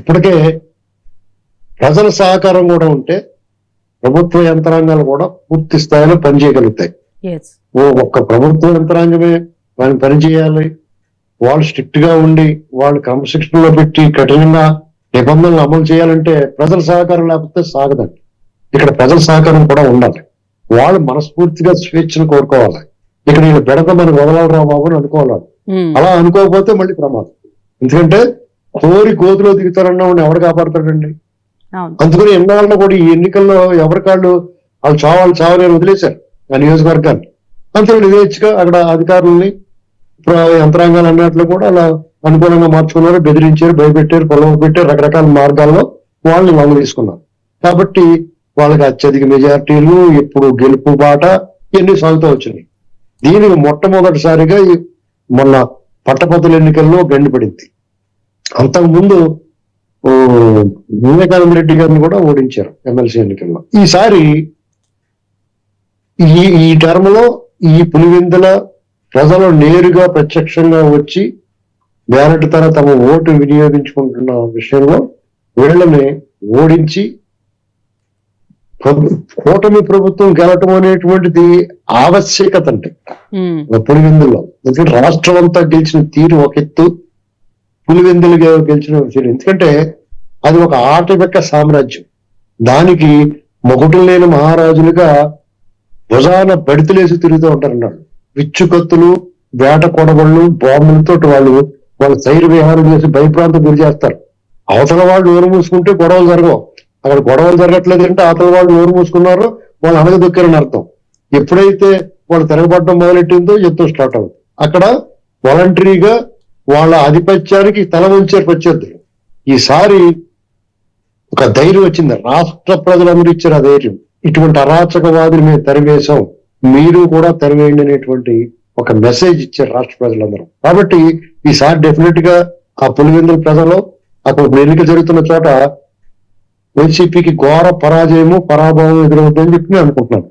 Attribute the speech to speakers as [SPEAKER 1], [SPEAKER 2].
[SPEAKER 1] ఇప్పటికే ప్రజల సహకారం కూడా ఉంటే ప్రభుత్వ యంత్రాంగాలు కూడా పూర్తి స్థాయిలో పనిచేయగలుగుతాయి. ఒక్క ప్రభుత్వ యంత్రాంగమే వాళ్ళు పనిచేయాలి, వాళ్ళు స్ట్రిక్ట్ గా ఉండి వాళ్ళు క్రమశిక్షణలో పెట్టి కఠినంగా నిబంధనలు అమలు చేయాలంటే ప్రజల సహకారం లేకపోతే సాగదండి. ఇక్కడ ప్రజల సహకారం కూడా ఉండాలి. వాళ్ళు మనస్ఫూర్తిగా స్వేచ్ఛను కోరుకోవాలి. ఇక్కడ వీళ్ళు బెడత మనకు వదలరా బాబు అని అనుకోవాలి. అలా అనుకోకపోతే మళ్ళీ ప్రమాదం. ఎందుకంటే కోరి గోతులో దిగుతారన్న వాడిని ఎవరు కాపాడతాడండి? అందుకని ఎన్నాళ్ళలో కూడా ఈ ఎన్నికల్లో ఎవరికాళ్ళు వాళ్ళు చావని వదిలేశారు ఆ నియోజకవర్గాన్ని. అంతే యథేచ్ఛగా అక్కడ అధికారుల్ని యంత్రాంగాలు అన్నట్లు కూడా అలా అనుకూలంగా మార్చుకున్నారు, బెదిరించారు, భయపెట్టారు, పొలం పెట్టారు, రకరకాల మార్గాల్లో వాళ్ళు తీసుకున్నారు. కాబట్టి వాళ్ళకి అత్యధిక మెజార్టీలు, ఎప్పుడు గెలుపు బాట ఇవన్నీ సాగుతూ వచ్చినాయి. దీనికి మొట్టమొదటిసారిగా మొన్న పట్టభద్రుల ఎన్నికల్లో గండిపడింది. అంతకుముందు వివేకానంద రెడ్డి గారిని కూడా ఓడించారు ఎమ్మెల్సీ ఎన్నికల్లో. ఈసారి ఈ టర్మ్ లో ఈ పులివెందుల ప్రజలు నేరుగా ప్రత్యక్షంగా వచ్చి బ్యాలెట్ తర తమ ఓటు వినియోగించుకుంటున్న విషయంలో వీళ్ళని ఓడించి కూటమి ప్రభుత్వం గెలటం అనేటువంటిది ఆవశ్యకత అంటే పులివెందుల్లో. ఎందుకంటే రాష్ట్రం అంతా గెలిచిన తీరు ఒక ఎత్తు, పులివెందులుగా గెలిచిన విషయం. ఎందుకంటే అది ఒక ఆటవిక సామ్రాజ్యం. దానికి మొగుటం లేని మహారాజులుగా భుజాన బడితులేసి తిరుగుతూ ఉంటారన్నాడు. విచ్చుకత్తులు, వేట కొడవళ్ళు, బాంబులతో వాళ్ళు సైరు విహారం చేసి భయప్రాంతం గురి చేస్తారు. అవతల వాళ్ళు నోరు మూసుకుంటే గొడవలు జరగవు. అక్కడ గొడవలు జరగట్లేదు అంటే అవతల వాళ్ళు నోరు మూసుకున్నారో వాళ్ళు అనగదొక్కారని అర్థం. ఎప్పుడైతే వాళ్ళు తిరగబడడం మొదలెట్టిందో యుద్ధం స్టార్ట్ అవుతుంది. అక్కడ వాలంటరీగా వాళ్ళ ఆధిపత్యానికి తల వంచారు ప్రత్యర్థులు. ఈసారి ఒక ధైర్యం వచ్చింది, రాష్ట్ర ప్రజలందరూ ఇచ్చారు ఆ ధైర్యం. ఇటువంటి అరాచకవాదిని మేము తరివేశాం, మీరు కూడా తరివేయండి అనేటువంటి ఒక మెసేజ్ ఇచ్చారు రాష్ట్ర ప్రజలందరూ. కాబట్టి ఈసారి డెఫినెట్ గా ఆ పులివెందుల ప్రజలు అక్కడ ఎన్నిక జరుగుతున్న చోట వైసీపీకి ఘోర పరాభావం ఎదురవుతుందని చెప్పి నేను అనుకుంటున్నాను.